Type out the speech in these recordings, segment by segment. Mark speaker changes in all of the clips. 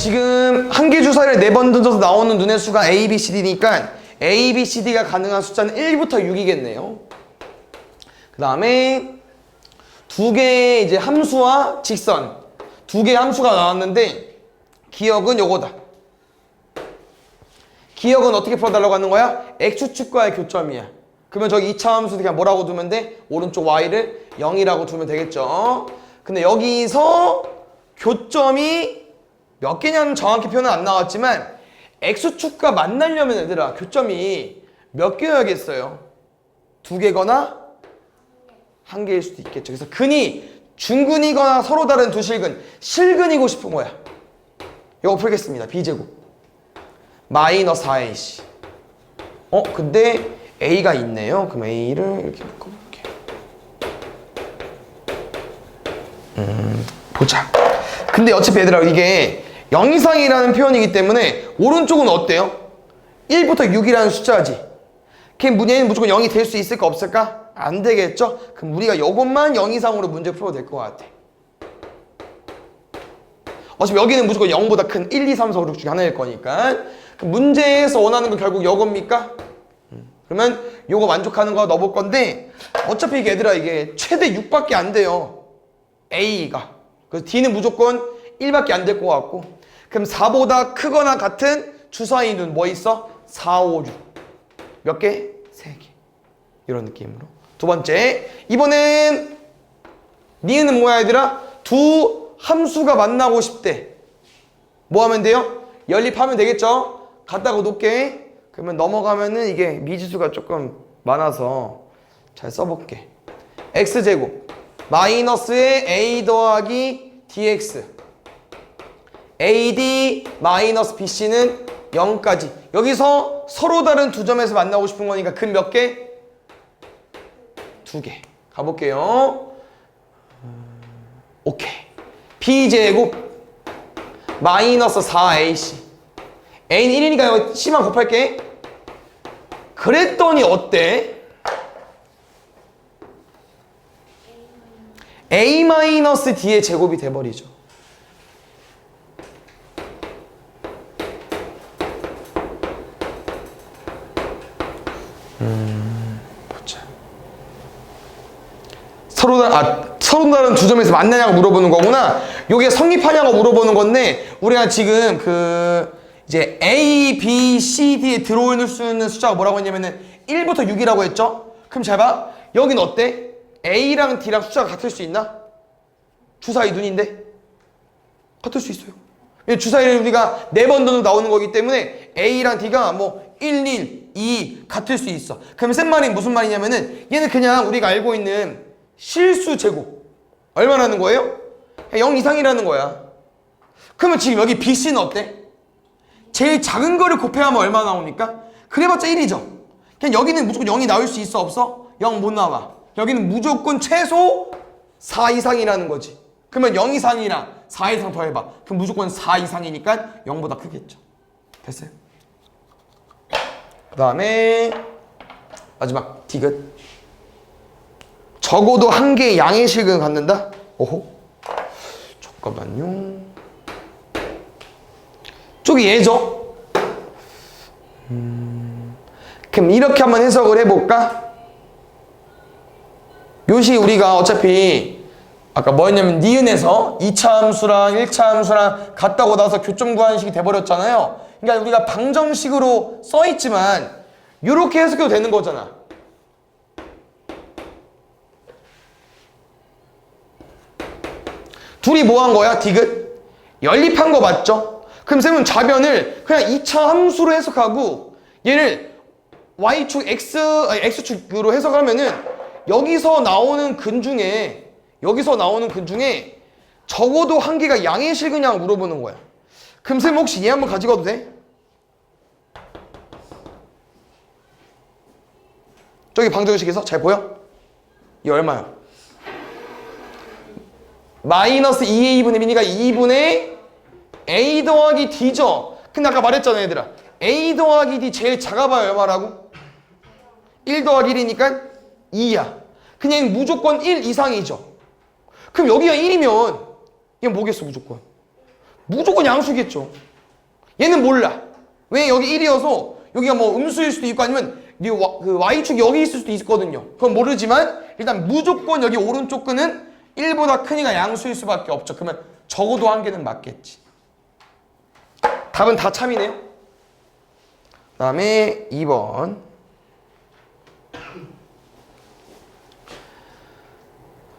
Speaker 1: 지금 한 개 주사위를 4번 던져서 나오는 눈의 수가 A, B, C, D니까 A, B, C, D가 가능한 숫자는 1부터 6이겠네요. 그 다음에 두 개의 이제 함수와 직선, 두 개의 함수가 나왔는데 기억은 요거다. 기억은 어떻게 풀어달라고 하는 거야? X축과의 교점이야. 그러면 저기 2차 함수 그냥 뭐라고 두면 돼? 오른쪽 Y를 0이라고 두면 되겠죠. 근데 여기서 교점이 몇 개냐는 정확히 표현은 안 나왔지만 X축과 만나려면 얘들아 교점이 몇 개여야겠어요? 2개거나 1개일 수도 있겠죠. 그래서 근이 중근이거나 서로 다른 두 실근, 실근이고 싶은 거야. 이거 풀겠습니다. B제곱 마이너스 4AC. 근데 A가 있네요. 그럼 A를 이렇게 묶어볼게요. 보자. 근데 어차피 얘들아 이게 0 이상이라는 표현이기 때문에 오른쪽은 어때요? 1부터 6이라는 숫자지. 걔 얘는 무조건 0이 될 수 있을까 없을까? 안 되겠죠? 그럼 우리가 이것만 0 이상으로 문제 풀어도 될 것 같아. 어차피 여기는 무조건 0보다 큰 1, 2, 3, 4, 5, 6 중에 하나일 거니까. 그럼 문제에서 원하는 건 결국 이겁니까? 그러면 요거 만족하는 거 넣어볼 건데 어차피 이게 얘들아 이게 최대 6밖에 안 돼요. A가. 그래서 D는 무조건 1밖에 안 될 것 같고. 그럼 4보다 크거나 같은 주사위 눈 뭐 있어? 4, 5, 6. 몇 개? 3개. 이런 느낌으로. 두 번째. 이번엔 니은은 뭐야 얘들아? 두 함수가 만나고 싶대. 뭐 하면 돼요? 연립하면 되겠죠? 갖다가 놓게. 그러면 넘어가면은 이게 미지수가 조금 많아서 잘 써볼게. x제곱 마이너스의 a 더하기 dx ad 마이너스 bc는 0까지. 여기서 서로 다른 두 점에서 만나고 싶은 거니까 근 몇 개? 2개. 가볼게요. 오케이. b제곱 마이너스 4ac a는 1이니까 c만 곱할게. 그랬더니 어때? a 마이너스 d의 제곱이 돼버리죠. 보자. 서로 다른 두 점에서 만나냐고 물어보는 거구나. 요게 성립하냐고 물어보는 건데 우리가 지금 이제 A, B, C, D에 들어올 수 있는 숫자가 뭐라고 했냐면은 1부터 6이라고 했죠? 그럼 잘 봐. 여긴 어때? A랑 D랑 숫자가 같을 수 있나? 주사위 눈인데? 같을 수 있어요. 주사위를 우리가 4번 던져 나오는 거기 때문에 A랑 D가 뭐 1, 1, 2 같을 수 있어. 그럼 쌤 말이 무슨 말이냐면은 얘는 그냥 우리가 알고 있는 실수 제곱. 얼마라는 거예요? 0 이상이라는 거야. 그러면 지금 여기 BC는 어때? 제일 작은 거를 곱해야만 얼마 나옵니까? 그래봤자 1이죠. 그냥 여기는 무조건 0이 나올 수 있어 없어? 0 못 나와. 여기는 무조건 최소 4 이상이라는 거지. 그러면 0 이상이랑 4 이상 더해봐. 그럼 무조건 4 이상이니까 0보다 크겠죠. 됐어요? 그 다음에 마지막 디귿. 적어도 한 개의 양의 식은 갖는다? 오호. 잠깐만요. 쪽이 얘죠? 그럼 이렇게 한번 해석을 해볼까? 요시 우리가 어차피 아까 뭐였냐면 니은에서 2차 함수랑 1차 함수랑 같다고 나서 교점 구하는 식이 돼버렸잖아요. 그러니까 우리가 방정식으로 써있지만 이렇게 해석해도 되는 거잖아. 둘이 뭐 한 거야? 디귿? 연립한 거 맞죠? 그럼 쌤은 좌변을 그냥 2차 함수로 해석하고 얘를 y축 x축으로 해석하면은 여기서 나오는 근 중에 적어도 한 개가 양의 실근이냐고 물어보는 거야. 그럼 쌤 혹시 얘 한번 가져가도 돼? 저기 방정식에서 잘 보여? 이 얼마야? 마이너스 2의 2분의 b니까 2분의 a 더하기 d죠. 근데 아까 말했잖아 얘들아. a 더하기 d 제일 작아봐야 얼마라고? 1 더하기 1이니까 2야. 그냥 무조건 1 이상이죠. 그럼 여기가 1이면 얘는 뭐겠어 무조건? 무조건 양수겠죠. 얘는 몰라. 왜? 여기 1이어서 여기가 뭐 음수일 수도 있고 아니면 그 y축이 여기 있을 수도 있거든요. 그건 모르지만 일단 무조건 여기 오른쪽 끈은 1보다 크니까 양수일 수밖에 없죠. 그러면 적어도 한 개는 맞겠지. 답은 다 참이네요. 그 다음에 2번.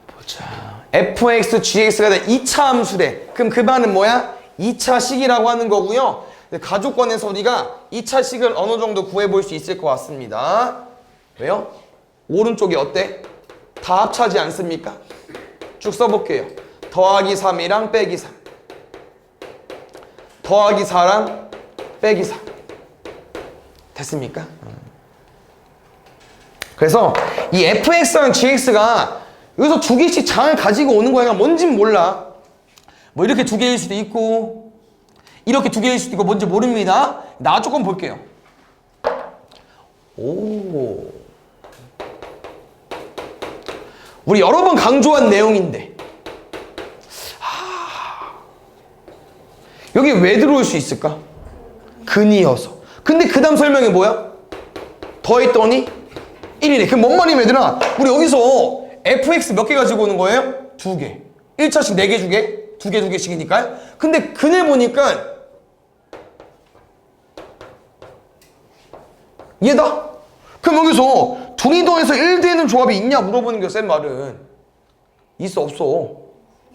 Speaker 1: 보자. fx, gx가 2차 함수래. 그럼 그 말은 뭐야? 2차식이라고 하는 거고요. 가족권에서 우리가 2차식을 어느 정도 구해볼 수 있을 것 같습니다. 왜요? 오른쪽이 어때? 다 합차지 않습니까? 쭉 써볼게요. 더하기 3이랑 빼기 3. 더하기 4랑 빼기 4. 됐습니까? 그래서 이 fx랑 gx가 여기서 두 개씩 장을 가지고 오는 거야. 뭔진 몰라. 뭐 이렇게 두 개일 수도 있고 이렇게 두 개일 수도 있고 뭔지 모릅니다. 나 조금 볼게요. 오, 우리 여러 번 강조한 내용인데 여기 왜 들어올 수 있을까? 근이어서. 근데 그 다음 설명이 뭐야? 더했더니 1이네. 그럼 뭔 말이면 얘들아, 우리 여기서 fx 몇 개 가지고 오는 거예요? 2개. 1차씩 4개 주게? 2개 2개씩이니까요. 근데 근을 보니까 얘다. 그럼 여기서 둘이 더해서 1 되는 조합이 있냐 물어보는 게 쌤 말은. 있어 없어?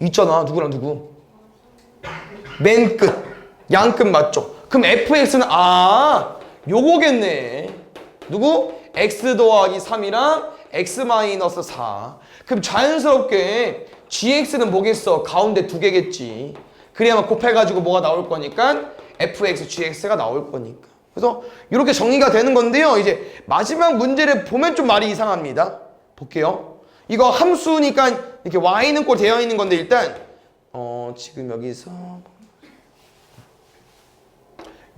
Speaker 1: 있잖아. 누구랑 누구? 맨 끝. 양 끝 맞죠? 그럼 fx는 요거겠네. 누구? x 더하기 3이랑 x 마이너스 4. 그럼 자연스럽게 gx는 뭐겠어? 가운데 2개겠지. 그래야만 곱해가지고 뭐가 나올 거니까 fx, gx가 나올 거니까. 그래서 이렇게 정리가 되는 건데요. 이제 마지막 문제를 보면 좀 말이 이상합니다. 볼게요. 이거 함수니까 이렇게 y는 꼴 되어 있는 건데 일단 지금 여기서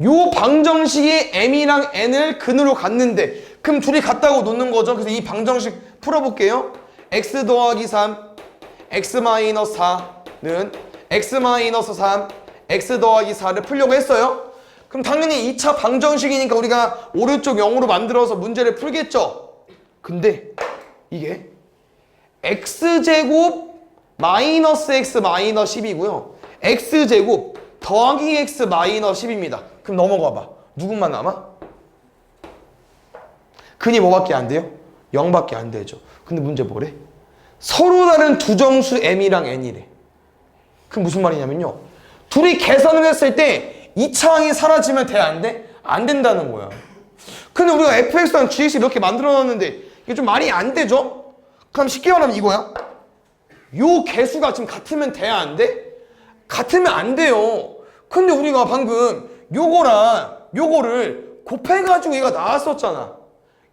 Speaker 1: 요 방정식이 m이랑 n을 근으로 갔는데 그럼 둘이 같다고 놓는 거죠. 그래서 이 방정식 풀어볼게요. x 더하기 3, x 마이너스 4는 x 마이너스 3, x 더하기 4를 풀려고 했어요. 그럼 당연히 2차 방정식이니까 우리가 오른쪽 0으로 만들어서 문제를 풀겠죠. 근데 이게 x제곱 마이너스 x 마이너스 10이고요. x제곱 더하기 x 마이너스 10입니다. 그럼 넘어가 봐. 누구만 남아? 근이 뭐밖에 안 돼요? 0밖에 안 되죠. 근데 문제 뭐래? 서로 다른 두 정수 m이랑 n이래. 그럼 무슨 말이냐면요. 둘이 계산을 했을 때 2차항이 사라지면 돼? 안 돼? 안 된다는 거야. 근데 우리가 fx랑 gx 이렇게 만들어놨는데 이게 좀 말이 안 되죠? 그럼 쉽게 말하면 이거야. 요 개수가 지금 같으면 돼야 안 돼? 같으면 안 돼요. 근데 우리가 방금 요거랑 요거를 곱해가지고 얘가 나왔었잖아.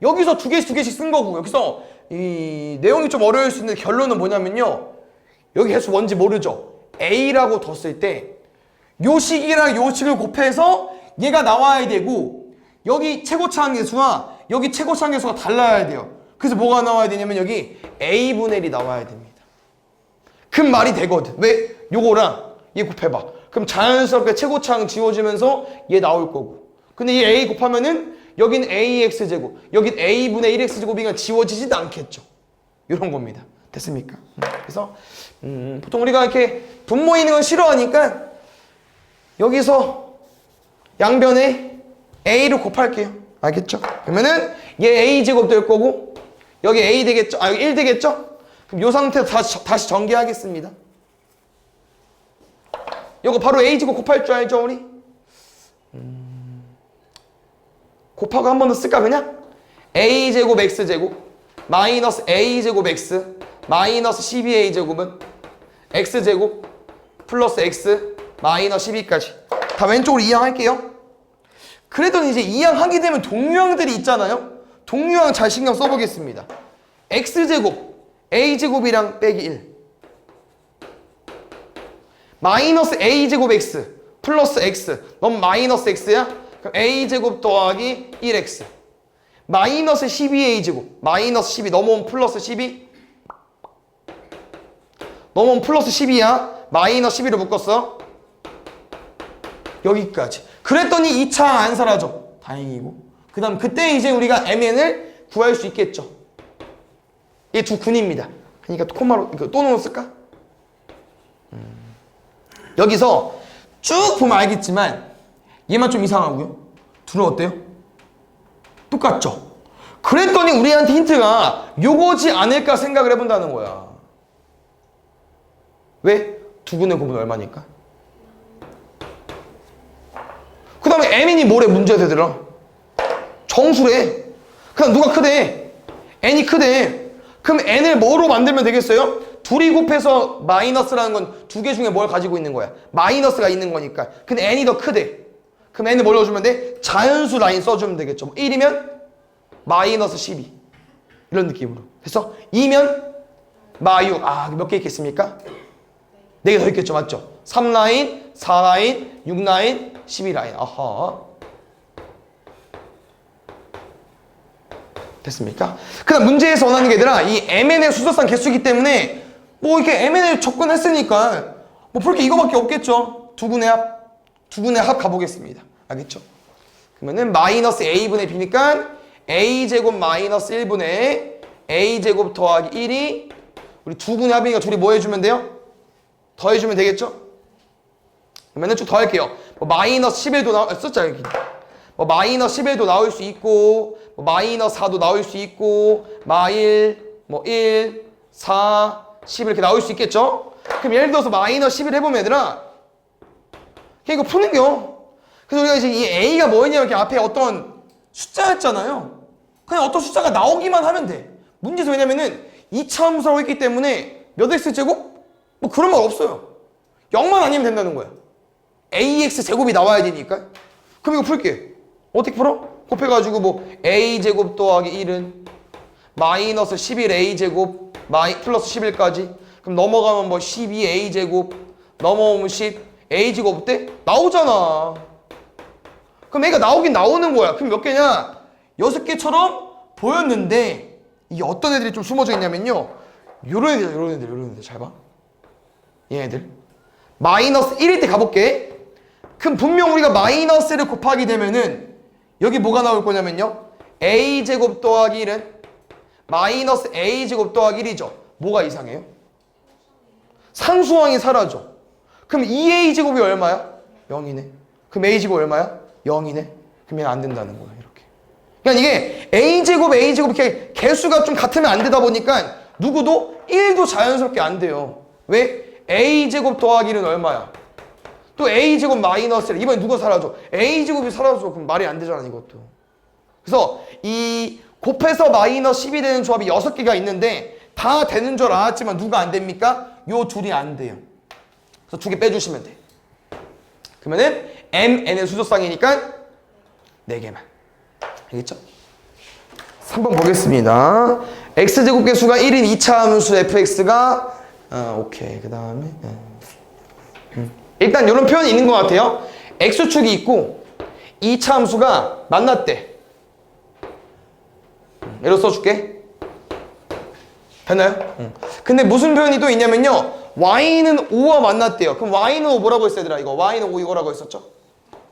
Speaker 1: 여기서 두 개씩 쓴 거고요. 그래서 이 내용이 좀 어려울 수 있는데 결론은 뭐냐면요. 여기 개수 뭔지 모르죠? a라고 뒀을 때 요 식이랑 요 식을 곱해서 얘가 나와야 되고 여기 최고차항 계수와 여기 최고차항 계수가 달라야 돼요. 그래서 뭐가 나와야 되냐면 여기 a분의 1이 나와야 됩니다. 그럼 말이 되거든. 왜? 요거랑 얘 곱해봐. 그럼 자연스럽게 최고차항 지워지면서 얘 나올 거고. 근데 이 a 곱하면은 여긴 ax제곱, 여긴 a분의 1x제곱이니까 지워지지도 않겠죠. 이런 겁니다. 됐습니까? 그래서 보통 우리가 이렇게 분모 있는 건 싫어하니까 여기서 양변에 a를 곱할게요. 알겠죠? 그러면은 얘 a제곱 될 거고 여기 a 되겠죠? 여기 1 되겠죠? 그럼 이 상태에서 다시 전개하겠습니다. 이거 바로 a제곱 곱할 줄 알죠, 우리? 곱하고 한 번 더 쓸까 그냥? a제곱 x제곱 마이너스 a제곱 x 마이너스 12a제곱은 x제곱 플러스 x 마이너스 12까지 다 왼쪽으로 이항할게요. 그래도 이제 이항하게 되면 동류항들이 있잖아요. 동류항 잘 신경 써보겠습니다. x제곱 a제곱이랑 빼기 1 마이너스 a제곱 x 플러스 x 넌 마이너스 x야? 그럼 a제곱 더하기 1x 마이너스 12a제곱 마이너스 12 넘어오면 플러스 12 넘어오면 플러스 12야. 마이너스 12로 묶었어. 여기까지. 그랬더니 2차 안 사라져. 다행이고. 그 다음 그때 이제 우리가 mn을 구할 수 있겠죠. 이게 두 군입니다. 그러니까 콤마로 또 넣었을까? 여기서 쭉 보면 알겠지만 얘만 좀 이상하고요. 둘은 어때요? 똑같죠? 그랬더니 우리한테 힌트가 요거지 않을까 생각을 해본다는 거야. 왜? 두 군의 곱은 얼마니까? 그 다음에 m이 뭐래 문제에서 얘들아? 정수래. 그럼 누가 크대? n이 크대. 그럼 n을 뭐로 만들면 되겠어요? 둘이 곱해서 마이너스라는 건 두 개 중에 뭘 가지고 있는 거야? 마이너스가 있는 거니까. 근데 n이 더 크대. 그럼 n을 뭘 넣어주면 돼? 자연수 라인 써주면 되겠죠. 1이면 마이너스 12 이런 느낌으로. 그래서 2면 마6. 아, 몇 개 있겠습니까? 4개 더 있겠죠. 맞죠? 3라인, 4라인, 6라인, 12라인. 아하. 됐습니까? 그 다음 문제에서 원하는 게 얘들아, 이 mn의 수소상 개수이기 때문에 뭐 이렇게 mn을 접근했으니까 뭐 볼 게 이거밖에 없겠죠. 두 군의 합 가보겠습니다. 알겠죠? 그러면은 마이너스 a분의 b니까 a제곱 마이너스 1분의 a제곱 더하기 1이 우리 두 군의 합이니까 둘이 뭐 해주면 돼요? 더해주면 되겠죠? 그러면은 쭉 더할게요. 뭐 마이너스 11도 썼죠 여기. 뭐 마이너스 11도 나올 수 있고 뭐 마이너스 4도 나올 수 있고 마1 뭐 1, 4, 10 이렇게 나올 수 있겠죠? 그럼 예를 들어서 마이너스 11 해보면 얘들아 그냥 이거 푸는겨. 그래서 우리가 이제 이 a가 뭐였냐면 이렇게 앞에 어떤 숫자였잖아요. 그냥 어떤 숫자가 나오기만 하면 돼. 문제에서 왜냐면은 2차 함수라고 했기 때문에 몇 x제곱? 뭐 그런 말 없어요. 0만 아니면 된다는 거야. ax 제곱이 나와야 되니까. 그럼 이거 풀게. 어떻게 풀어? 곱해가지고 뭐 a제곱 더하기 1은 마이너스 11a제곱 플러스 11까지. 그럼 넘어가면 뭐 12a제곱 넘어오면 10 a제곱 어때? 나오잖아. 그럼 애가 나오긴 나오는 거야. 그럼 몇 개냐? 6개처럼 보였는데 이게 어떤 애들이 좀 숨어져 있냐면요. 요런 애들 잘 봐. 얘네들 마이너스 1일 때 가볼게. 그럼 분명 우리가 마이너스를 곱하게 되면은 여기 뭐가 나올 거냐면요. a제곱 더하기 1은 마이너스 a제곱 더하기 1이죠. 뭐가 이상해요? 상수항이 사라져. 그럼 2a제곱이 얼마야? 0이네. 그럼 a제곱 얼마야? 0이네. 그럼 얘는 안 된다는 거야. 이렇게. 그러니까 이게 a제곱 이렇게 개수가 좀 같으면 안 되다 보니까 누구도 1도 자연스럽게 안 돼요. 왜? a제곱 더하기 1은 얼마야? 또 a제곱 마이너스 1. 이번에 누가 사라져? a제곱이 사라져. 그럼 말이 안 되잖아 이것도. 그래서 이 곱해서 마이너스 10이 되는 조합이 6개가 있는데 다 되는 줄 알았지만 누가 안 됩니까? 요 둘이 안 돼요. 그래서 2개 빼주시면 돼. 그러면은 mn의 수소쌍이니까 4개만. 알겠죠? 3번 보겠습니다. x제곱 개수가 1인 2차 함수 fx가 오케이. 그 다음에 일단 이런 표현이 있는 것 같아요. x축이 있고 2차 함수가 만났대. 예로 써줄게. 됐나요? 근데 무슨 표현이 또 있냐면요. y는 5와 만났대요. 그럼 y는 5 뭐라고 했어 얘들아? 이거 y는 5 이거라고 했었죠?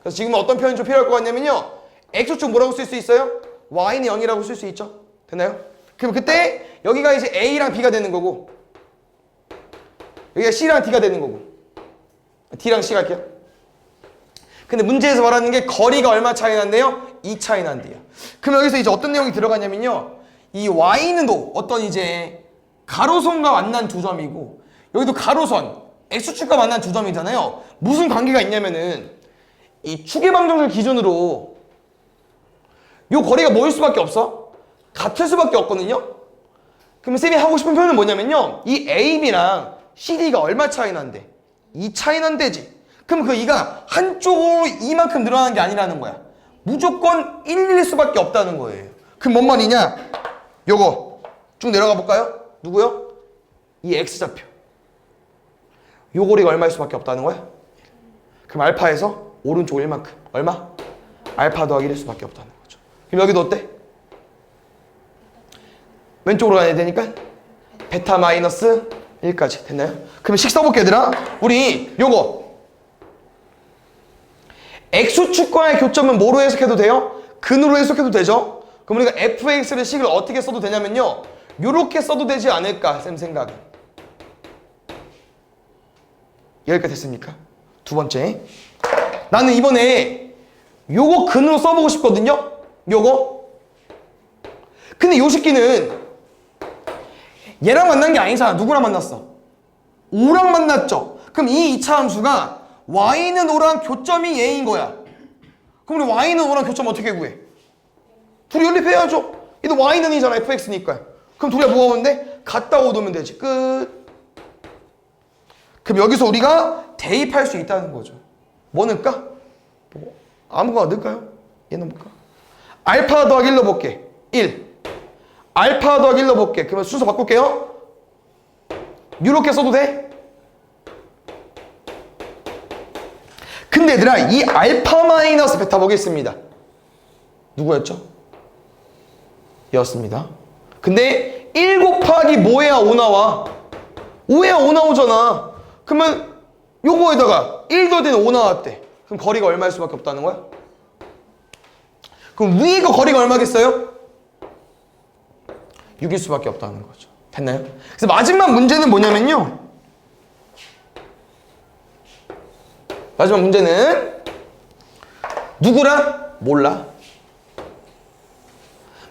Speaker 1: 그래서 지금 어떤 표현이 좀 필요할 것 같냐면요. x축 뭐라고 쓸 수 있어요? y는 0이라고 쓸 수 있죠? 됐나요? 그럼 그때 여기가 이제 a랑 b가 되는 거고 여기가 c랑 d가 되는 거고 d랑 c 갈게요. 근데 문제에서 말하는 게 거리가 얼마 차이 난대요? 2 차이 난대요. 그럼 여기서 이제 어떤 내용이 들어가냐면요. 이 y는 또 어떤 이제 가로선과 만난 두 점이고 여기도 가로선 x축과 만난 두 점이잖아요. 무슨 관계가 있냐면은 이 추계방정식 기준으로 요 거리가 뭐일 수밖에 없어? 같을 수밖에 없거든요. 그럼 쌤이 하고 싶은 표현은 뭐냐면요. 이 AB랑 CD가 얼마 차이 난대? 2 차이 난대지. 그럼 그 2가 한쪽으로 이만큼 늘어나는 게 아니라는 거야. 무조건 1일 수밖에 없다는 거예요. 그럼 뭔 말이냐? 요거 쭉 내려가 볼까요? 누구요? 이 X좌표. 요 거리가 얼마일 수밖에 없다는 거야? 그럼 알파에서 오른쪽 1만큼. 얼마? 알파 더하기 1일 수밖에 없다는 거죠. 그럼 여기도 어때? 왼쪽으로 가야 되니까 베타 마이너스 1까지 됐나요? 그러면 식 써볼게 얘들아. 우리 요거 x축과의 교점은 뭐로 해석해도 돼요? 근으로 해석해도 되죠? 그럼 우리가 fx를 식을 어떻게 써도 되냐면요, 요렇게 써도 되지 않을까 쌤 생각은. 여기까지 됐습니까? 두 번째, 나는 이번에 요거 근으로 써보고 싶거든요. 요거. 근데 요 새끼는 얘랑 만난 게 아니잖아. 누구랑 만났어? 5랑 만났죠. 그럼 이 2차 함수가 y는 5랑 교점이 a인 거야. 그럼 우리 y는 5랑 교점 어떻게 구해? 둘이 연립해야죠. 얘도 y는 2잖아. fx니까. 그럼 둘이가 뭐가 오는데? 같다고 놓으면 되지. 끝. 그럼 여기서 우리가 대입할 수 있다는 거죠. 뭐 넣을까? 뭐 아무거나 넣을까요? 얘 넣어볼까? 알파 더하기 1 넣어볼게. 1. 알파 더하기 1 넣어볼게. 그러면 순서 바꿀게요. 이렇게 써도 돼? 근데 얘들아, 이 알파 마이너스 베타 보겠습니다. 누구였죠? 였습니다. 근데 1 곱하기 뭐해야 5 나와? 5해야 5 나오잖아. 그러면 요거에다가 1 더하면 5 나왔대. 그럼 거리가 얼마일 수밖에 없다는 거야? 그럼 위에 거 거리가 얼마겠어요? 6일 수밖에 없다는 거죠. 됐나요? 그래서 마지막 문제는 뭐냐면요, 마지막 문제는 누구라? 몰라.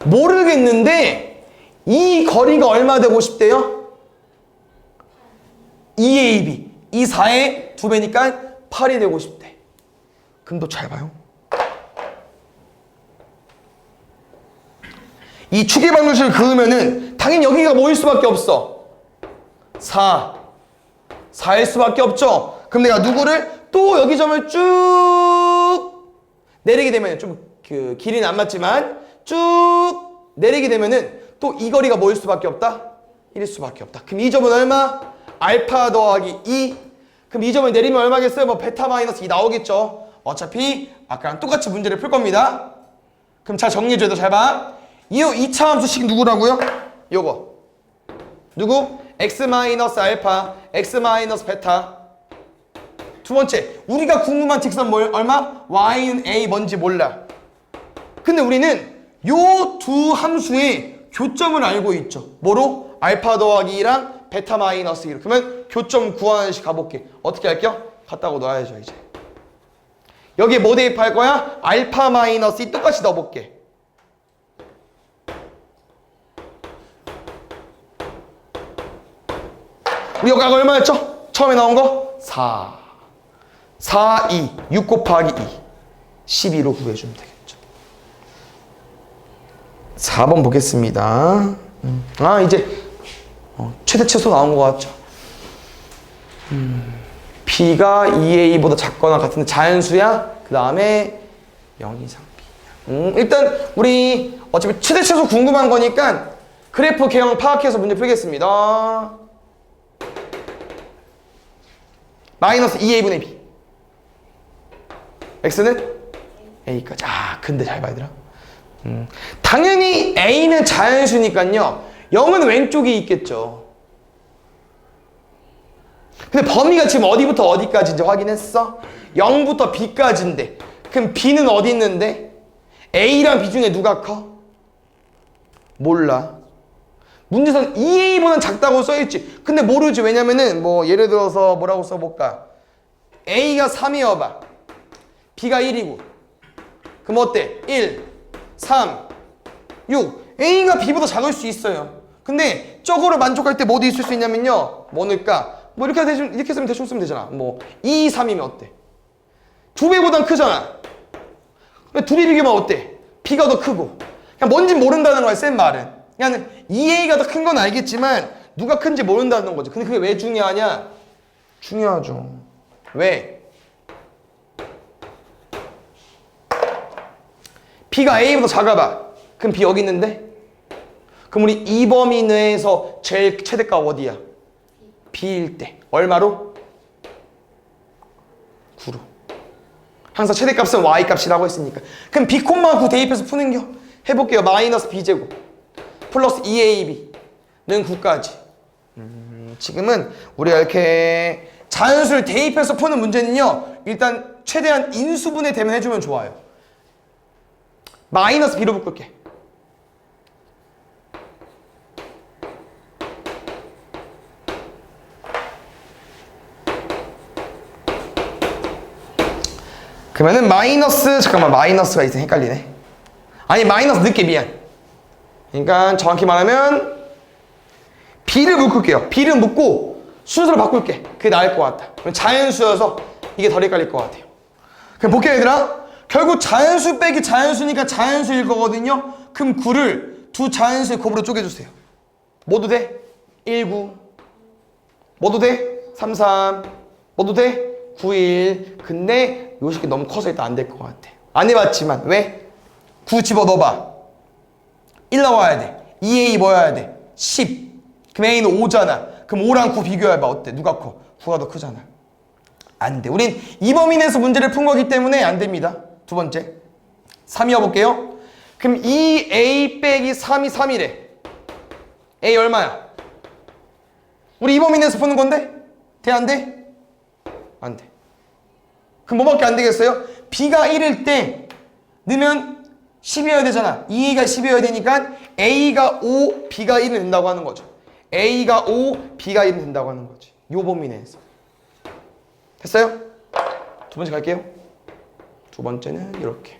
Speaker 1: 모르겠는데 이 거리가 얼마 되고 싶대요? 2ab. 이 4의 2배니까 8이 되고 싶대. 그럼 너 잘 봐요. 이 축의 방정식을 그으면은 당연히 여기가 뭐일 수밖에 없어? 4일 수밖에 없죠. 그럼 내가 누구를 또 여기 점을 쭉 내리게 되면, 좀 그 길이는 안 맞지만 쭉 내리게 되면은 또 이 거리가 뭐일 수밖에 없다? 1일 수밖에 없다. 그럼 이 점은 얼마? 알파 더하기 2. 그럼 이 점을 내리면 얼마겠어요? 뭐 베타 마이너스 2 나오겠죠. 어차피 아까랑 똑같이 문제를 풀 겁니다. 그럼 잘 정리해줘야 돼. 잘 봐. 이 2차 함수식 누구라고요? 요거. 누구? x 마이너스 알파, x 마이너스 베타. 두 번째, 우리가 궁금한 직선 얼마? y는 a 뭔지 몰라. 근데 우리는 요 두 함수의 교점을 알고 있죠. 뭐로? 알파 더하기 2랑 베타 마이너스 2. 그러면 교점 구하는 식 가볼게. 어떻게 할게요? 갖다고 넣어야죠, 이제. 여기에 뭐 대입할 거야? 알파 마이너스 2 똑같이 넣어볼게. 우리 여기가 얼마였죠? 처음에 나온 거? 4, 2, 6 곱하기 2, 12로 구해주면 되겠죠. 4번 보겠습니다. 이제 최대 최소 나온 것 같죠? b가 2a보다 작거나 같은데 자연수야? 그 다음에 0 이상 b. 일단 우리 어차피 최대 최소 궁금한 거니까 그래프 개형 파악해서 문제 풀겠습니다. 마이너스 2a분의 b. x는 a까지. 근데 잘 봐야 되나? 당연히 a는 자연수니까요. 0은 왼쪽에 있겠죠. 근데 범위가 지금 어디부터 어디까지인지 확인했어? 0부터 b까지인데. 그럼 b는 어디 있는데? a랑 b 중에 누가 커? 몰라. 문제선 2a보다는 작다고 써있지. 근데 모르지. 왜냐면은 뭐 예를 들어서 뭐라고 써볼까? a가 3이어봐. b가 1이고. 그럼 어때? 1, 3, 6. a가 b보다 작을 수 있어요. 근데 저거를 만족할 때 뭐 어디 있을 수 있냐면요. 뭐 넣을까? 뭐 이렇게 쓰면 대충 쓰면 되잖아. 뭐 2, 3이면 어때? 2배보단 크잖아. 둘이 비교하면 어때? b가 더 크고. 그냥 뭔진 모른다는 거야, 쌤 말은. 그냥 2a가 더 큰 건 알겠지만 누가 큰지 모른다는 거지. 근데 그게 왜 중요하냐? 중요하죠. 왜? b가 a보다 작아봐. 그럼 b 여기 있는데? 그럼 우리 이 범위 내에서 제일 최대값 어디야? b일 때. 얼마로? 9로. 항상 최대값은 y값이라고 했으니까. 그럼 b, 9 대입해서 푸는겨? 해볼게요. 마이너스 b제곱 플러스 2ab는 9까지. 지금은 우리가 이렇게 자연수를 대입해서 푸는 문제는요, 일단 최대한 인수분해 되면 해주면 좋아요. 마이너스 b로 묶을게. 그러면은 마이너스, 잠깐만, 마이너스가 있어. 헷갈리네. 아니, 마이너스 늦게, 미안. 그러니까 정확히 말하면 b를 묶을게요. b를 묶고 순서를 바꿀게. 그게 나을 것 같다. 그럼 자연수여서 이게 덜 헷갈릴 것 같아요. 그럼 볼게요, 얘들아. 결국 자연수 빼기 자연수니까 자연수일 거거든요. 그럼 9를 두 자연수의 곱으로 쪼개주세요. 뭐도 돼? 1, 9. 뭐도 돼? 3, 3. 뭐도 돼? 9, 1. 근데 요 새끼 너무 커서 일단 안 될 것 같아. 안 해봤지만 왜? 9 집어넣어봐. 1 나와야 돼. 2A 뭐여야 돼? 10. 그럼 A는 5잖아. 그럼 5랑 9 비교해봐. 어때? 누가 커? 9가 더 크잖아. 안 돼. 우린 이 범위 내에서 문제를 푼 거기 때문에 안 됩니다. 두 번째. 3이어볼게요. 그럼 2A 빼기 3이 3이래. A 얼마야? 우리 이 범위 내에서 푸는 건데? 돼? 안 돼? 안 돼. 그럼 뭐밖에 안 되겠어요? B가 1일 때 넣으면 10이어야 되잖아. 2A가 10이어야 되니까 A가 5, B가 1은 된다고 하는 거죠. A가 5, B가 1은 된다고 하는 거지. 요 범위 내에서. 됐어요? 두 번째 갈게요. 두 번째는 이렇게.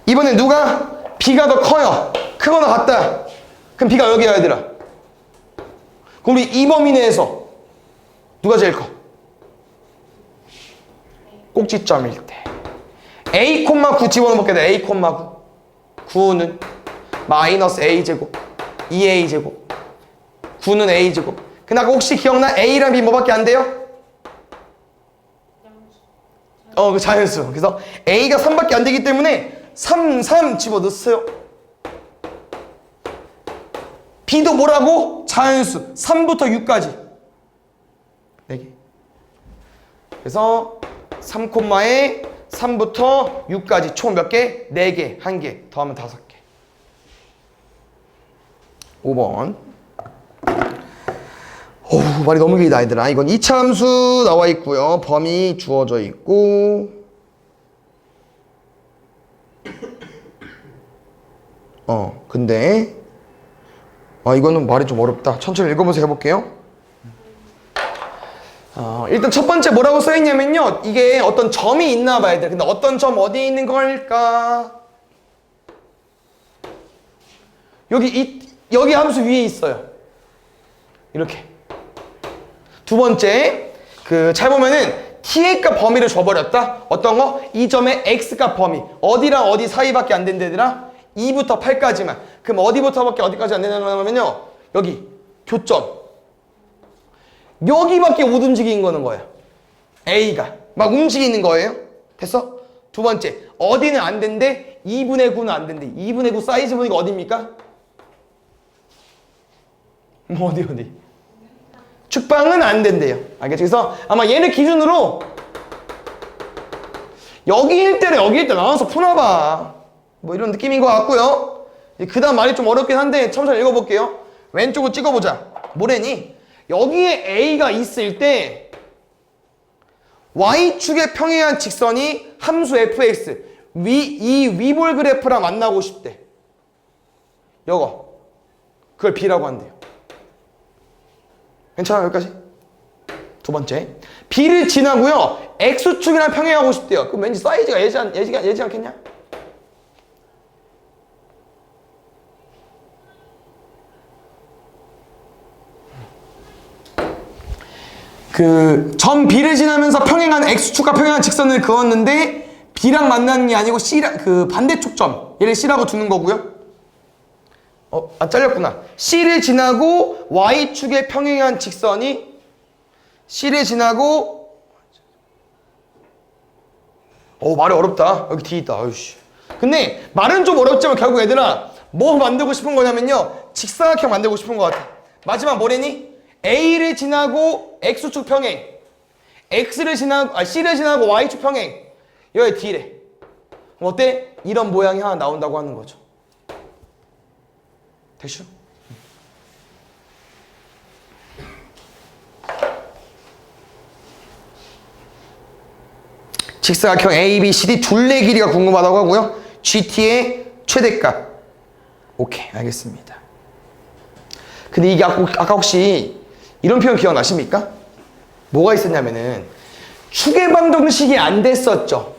Speaker 1: 이번엔 누가? B가 더 커요. 크거나 같다. 그럼 B가 여기야, 얘들아. 그럼 우리 이 범위 내에서 누가 제일 커? 꼭지점일 때. A, 9 집어넣어볼게. A, 9. 9는 마이너스 A제곱 2A제곱 9는 A제곱. 근데 아까 혹시 기억나? A랑 B 뭐밖에 안 돼요? 그 자연수. 그래서 A가 3밖에 안 되기 때문에 3 집어넣었어요. B도 뭐라고? 자연수. 3부터 6까지 4개. 그래서 3콤마에 3부터 6까지 총 몇 개? 4개. 1개. 더하면 5개. 5번. 어우, 말이 너무 길다, 얘들아. 이건 2차 함수 나와 있고요. 범위 주어져 있고. 근데 이거는 말이 좀 어렵다. 천천히 읽어보세요. 해볼게요. 일단 첫 번째 뭐라고 써있냐면요. 이게 어떤 점이 있나 봐야 돼. 근데 어떤 점 어디에 있는 걸까? 여기 함수 위에 있어요. 이렇게. 두 번째, 잘 보면은 t의 값 범위를 줘버렸다. 어떤 거? 이 점의 x값 범위. 어디랑 어디 사이밖에 안 된다더라? 2부터 8까지만. 그럼 어디부터밖에 어디까지 안 된다면요. 여기 교점. 여기밖에 못 움직이는 거는 거예요. A가 막 움직이는 거예요. 됐어? 두 번째, 어디는 안 된대? 2분의 9는 안 된대. 2분의 9 사이즈 보니까 어디입니까? 뭐 어디? 축방은 안 된대요. 알겠죠? 그래서 아마 얘를 기준으로 여기일 때를 여기일 때 나눠서 푸나봐. 뭐 이런 느낌인 것 같고요. 그 다음 말이 좀 어렵긴 한데 천천히 읽어볼게요. 왼쪽으로 찍어보자. 뭐래니? 여기에 A가 있을 때 Y축의 평행한 직선이 함수 fx 이 위볼 그래프랑 만나고 싶대. 그걸 B라고 한대요. 괜찮아요? 여기까지? 두 번째, B를 지나고요 X축이랑 평행하고 싶대요. 그럼 왠지 사이즈가 예지 않겠냐? 점 B를 지나면서 평행한 X축과 평행한 직선을 그었는데 B랑 만나는 게 아니고 C랑 반대쪽 점 얘를 C라고 두는 거고요. 잘렸구나. C를 지나고 Y축에 평행한 직선이 C를 지나고 말이 어렵다. 여기 D 있다. 어이씨. 근데 말은 좀 어렵지만 결국 얘들아 뭐 만들고 싶은 거냐면요. 직사각형 만들고 싶은 것 같아. 마지막 뭐래니? A를 지나고 X축 평행 C를 지나고 Y축 평행 여기 D래. 어때? 이런 모양이 하나 나온다고 하는 거죠. 됐죠? 직사각형 ABCD 둘레 길이가 궁금하다고 하고요. GT의 최대값. 오케이, 알겠습니다. 근데 이게 아까 혹시 이런 표현 기억나십니까? 뭐가 있었냐면은 추계방정식이 안 됐었죠.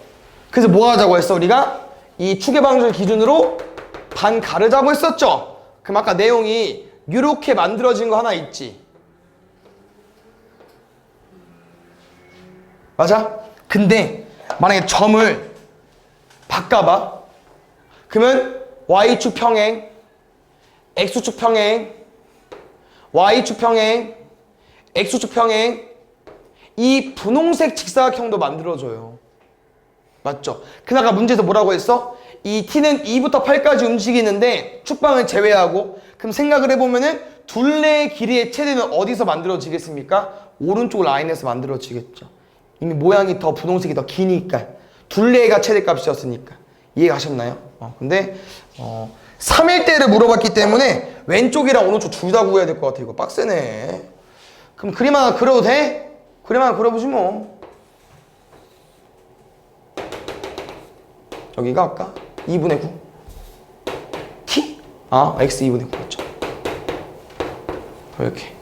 Speaker 1: 그래서 뭐 하자고 했어? 우리가 이 추계방정식 기준으로 반 가르자고 했었죠. 그럼 아까 내용이 이렇게 만들어진 거 하나 있지. 맞아? 근데 만약에 점을 바꿔봐. 그러면 Y축 평행, X축 평행, Y축 평행, X축 평행, 이 분홍색 직사각형도 만들어줘요. 맞죠? 그나가 문제에서 뭐라고 했어? 이 t는 2부터 8까지 움직이는데 축방을 제외하고, 그럼 생각을 해보면은 둘레의 길이의 최대는 어디서 만들어지겠습니까? 오른쪽 라인에서 만들어지겠죠. 이미 모양이 더 분홍색이 더 기니까 둘레가 최대값이었으니까. 이해가셨나요? 근데 3일대를 물어봤기 때문에 왼쪽이랑 오른쪽 둘 다 구해야 될 것 같아. 이거 빡세네. 그럼 그림 하나 그려도 돼? 그림 하나 그려보지 뭐. 여기가 아까 2분의 9 t? x 2분의 9 맞죠? 이렇게.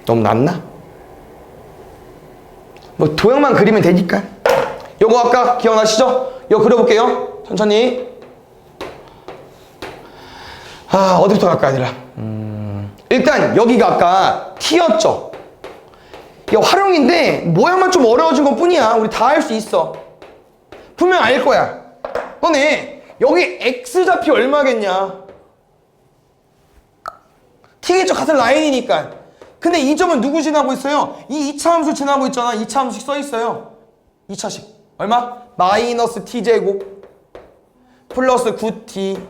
Speaker 1: 너무 낮나? 뭐 도형만 그리면 되니까. 요거 아까 기억나시죠? 이거 그려볼게요. 천천히. 어디부터 갈까 얘들아? 일단 여기가 아까 t였죠? 이게 활용인데 모양만 좀 어려워진 것 뿐이야. 우리 다 할 수 있어. 분명 알 거야. 너네 여기 x좌표 얼마겠냐? t겠죠? 같은 라인이니까. 근데 이 점은 누구 지나고 있어요? 이 2차 함수 지나고 있잖아. 2차 함수식 써 있어요. 2차식 얼마? 마이너스 t제곱 플러스 9t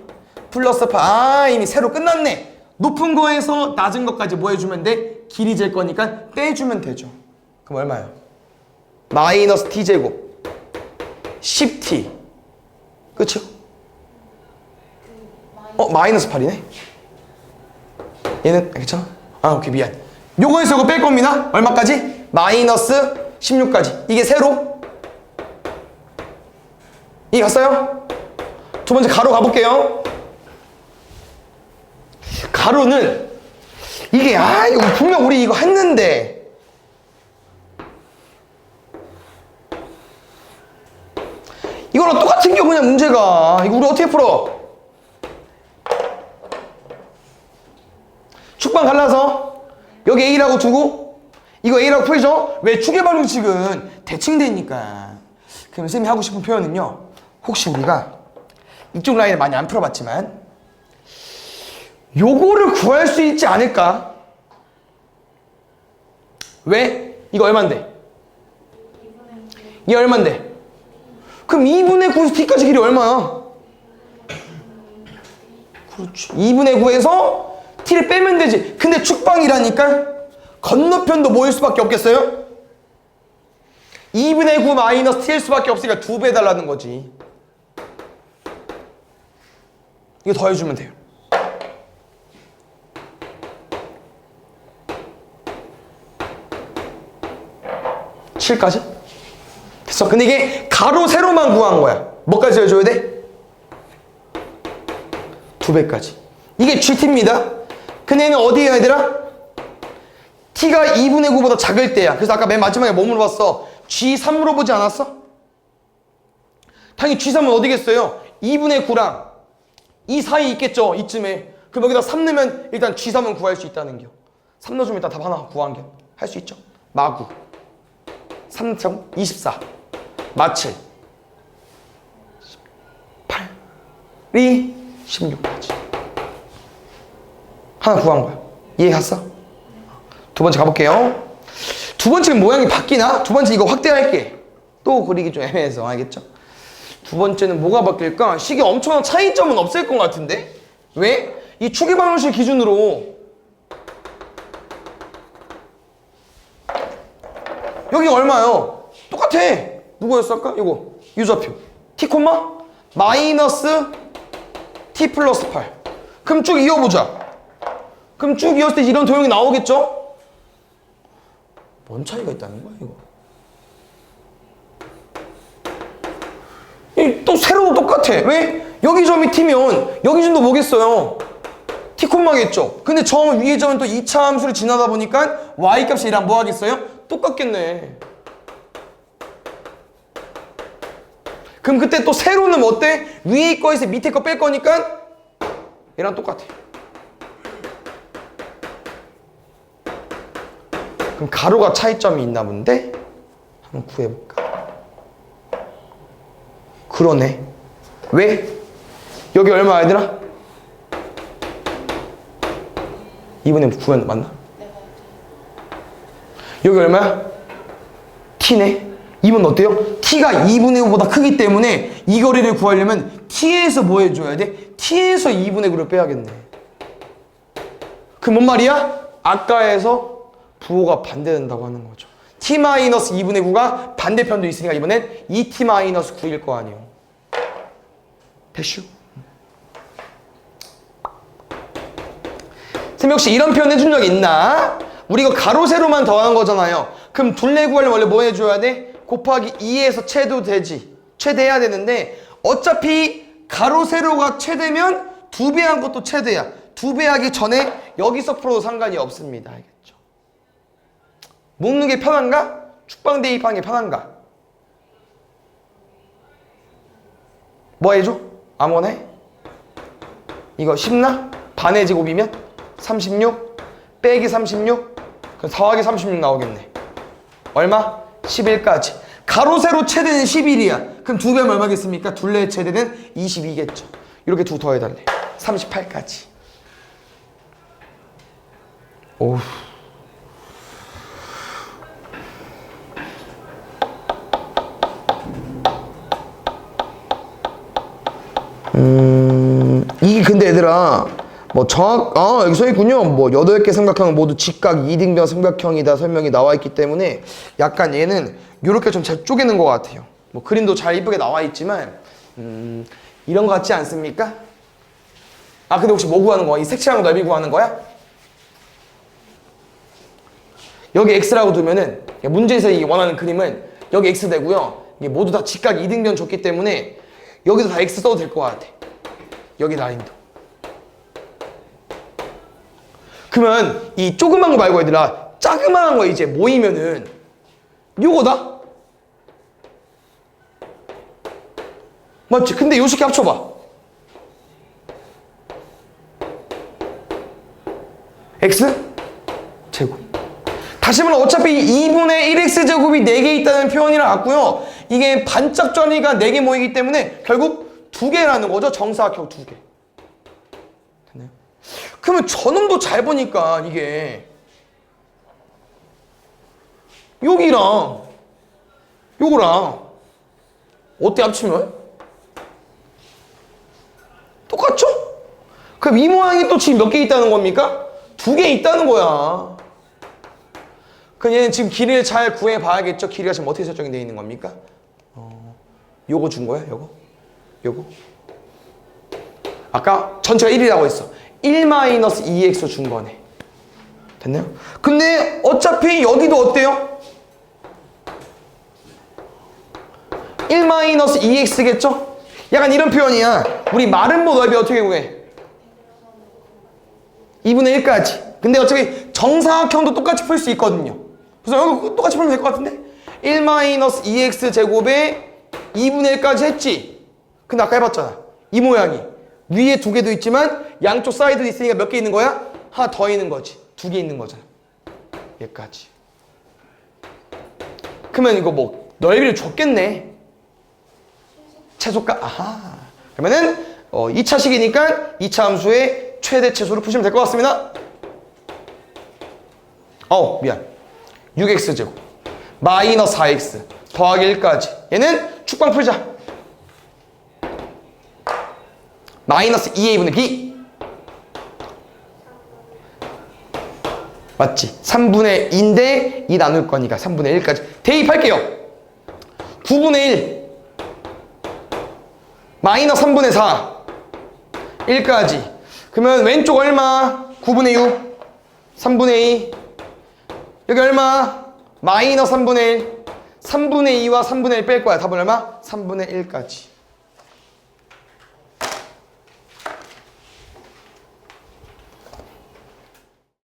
Speaker 1: 플러스 8. 이미 새로 끝났네. 높은 거에서 낮은 것까지 뭐 해주면 돼? 길이 잴 거니까 떼주면 되죠. 그럼 얼마예요? 마이너스 t제곱 10t. 그쵸? 마이너스 8이네. 얘는 괜찮아? 오케이, 미안. 요거에서 이거 뺄 겁니다. 얼마까지? 마이너스 16까지. 이게 세로. 이게 갔어요? 두 번째 가로 가볼게요. 가로는 이게 이거 분명 우리 이거 했는데 이거랑 똑같은 경우냐 문제가. 이거 우리 어떻게 풀어? 축방 갈라서 여기 A라고 두고 이거 A라고 풀죠? 왜? 추계방정식은 대칭되니까. 그럼 쌤이 하고 싶은 표현은요, 혹시 우리가 이쪽 라인을 많이 안 풀어봤지만 요거를 구할 수 있지 않을까? 왜? 이거 얼만데? 이 얼만데? 그럼 2분의 9에서 t까지 길이 얼마야? 그렇지. 2분의 9에서 t를 빼면 되지. 근데 축방이라니까 건너편도 뭐일 수밖에 없겠어요? 2분의 9 마이너스 t일 수밖에 없으니까 2배 달라는 거지. 이거 더해주면 돼요. 7까지? 됐어. 근데 이게 가로 세로만 구한 거야. 뭐까지 해줘야 돼? 2배까지. 이게 GT입니다. 근데 얘는 어디에요 얘들아? t가 2분의 9보다 작을 때야. 그래서 아까 맨 마지막에 뭐 물어봤어? G3으로 보지 않았어? 당연히 G3은 어디겠어요? 2분의 9랑 이 사이 있겠죠? 이쯤에. 그럼 여기다 3 넣으면 일단 G3은 구할 수 있다는 겨. 3 넣어주면 일단 답 하나 구한 겨. 할 수 있죠? 마구 3점 24 마칠 8이 16까지 하나 구한 거야. 이해했어? 두 번째 가볼게요. 두 번째는 모양이 바뀌나? 두 번째 이거 확대할게. 또 그리기 좀 애매해서. 알겠죠? 두 번째는 뭐가 바뀔까? 식에 엄청난 차이점은 없을 것 같은데? 왜? 이 추계방정식 기준으로 여기 얼마요? 똑같아. 누구였어 아까? 이거 유좌표 t, 마이너스 t 플러스 8. 그럼 쭉 이어보자. 그럼 쭉 이었을 때 이런 도형이 나오겠죠? 뭔 차이가 있다는 거야 이거? 또 세로도 똑같아. 왜? 여기 점이 t면 여기 점도 뭐겠어요? t콤마겠죠. 근데 저 위에 점은 또 2차 함수를 지나다 보니까 y값이 얘랑 뭐 하겠어요? 똑같겠네. 그럼 그때 또 세로는 뭐 어때? 위에 거에서 밑에 거 뺄 거니까 얘랑 똑같아. 그럼 가로가 차이점이 있나 본데? 한번 구해볼까? 그러네. 왜? 여기 얼마 얘들아? 2분의 9면 맞나? 여기 얼마야? t네. 2분 어때요? t가 2분의 9보다 크기 때문에 이 거리를 구하려면 t에서 뭐 해줘야 돼? t에서 2분의 9를 빼야겠네. 그럼 뭔 말이야? 아까에서 부호가 반대된다고 하는 거죠. t-2분의 9가 반대편도 있으니까 이번엔 2t-9일 거 아니에요. 됐슈? 선생님 혹시 이런 표현 해준 적 있나? 우리 이거 가로 세로만 더하는 거잖아요. 그럼 둘레 구하려면 원래 뭐 해줘야 돼? 곱하기 2에서 최대되지. 최대해야 되는데 어차피 가로 세로가 최대면 2배 한 것도 최대야. 2배 하기 전에 여기서 풀어도 상관이 없습니다. 알겠죠? 묶는 게 편한가? 축방 대입하는 게 편한가? 뭐 해줘? 아무거나 해? 이거 쉽나? 반의 제곱이면? 36 빼기 36 그럼 4하기 36 나오겠네. 얼마? 11까지. 가로 세로 최대는 11이야. 그럼 2배면 얼마겠습니까? 둘레의 최대는 22겠죠. 이렇게 2 더해달래. 38까지. 오우. 이게 근데 얘들아 뭐 여기 써있군요. 뭐 8개 삼각형은 모두 직각 2등변 삼각형이다 설명이 나와있기 때문에 약간 얘는 요렇게 좀 잘 쪼개는 것 같아요. 뭐 그림도 잘 이쁘게 나와있지만 이런 거 같지 않습니까? 아 근데 혹시 뭐 구하는 거야? 이 색채랑 넓이 구하는 거야? 여기 x라고 두면은 문제에서 이 원하는 그림은 여기 x 되고요. 이게 모두 다 직각 2등변 줬기 때문에 여기도 다 x 써도 될 것 같아. 여기 라인도. 그러면 이 조그만 거 말고 얘들아 자그마한 거 이제 모이면은 요거다? 맞지? 근데 요 식기 합쳐봐. x 제곱. 다시 말해 어차피 2분의 1x 제곱이 4개 있다는 표현이라 같고요. 이게 반짝 점이가 4개 모이기 때문에 결국 2개라는 거죠. 정사각형 2개. 됐나요? 그러면 저놈도 잘 보니까 이게 여기랑 요거랑 어때 합치면? 똑같죠? 그럼 이 모양이 또 지금 몇 개 있다는 겁니까? 2개 있다는 거야. 그럼 얘는 지금 길이를 잘 구해봐야겠죠? 길이가 지금 어떻게 설정이 되어 있는 겁니까? 요거 준 거야? 요거? 아까 전체가 1이라고 했어. 1-2x 준 거네. 됐나요? 근데 어차피 여기도 어때요? 1-2x겠죠? 약간 이런 표현이야. 우리 마름모 넓이 어떻게 구해? 2분의 1까지. 근데 어차피 정사각형도 똑같이 풀 수 있거든요. 그래서 여기 똑같이 풀면 될 것 같은데? 1-2x 제곱에 2분의 1까지 했지? 근데 아까 해봤잖아. 이 모양이. 위에 2개도 있지만 양쪽 사이드도 있으니까 몇 개 있는 거야? 하나 더 있는 거지. 2개 있는 거잖아. 얘까지. 그러면 이거 뭐 넓이를 줬겠네. 최소값. 아하. 그러면은 2차식이니까 2차 함수의 최대 최소를 푸시면 될 것 같습니다. 미안. 6x제곱 마이너스 4x 더하기 1까지. 얘는 축방 풀자. 마이너스 2a분의 b 맞지? 3분의 2인데 2 나눌 거니까 3분의 1까지 대입할게요. 9분의 1 마이너스 3분의 4 1까지. 그러면 왼쪽 얼마? 9분의 6 3분의 2 여기 얼마? 마이너스 3분의 1 3분의 2와 3분의 1 뺄 거야. 답은 얼마? 3분의 1까지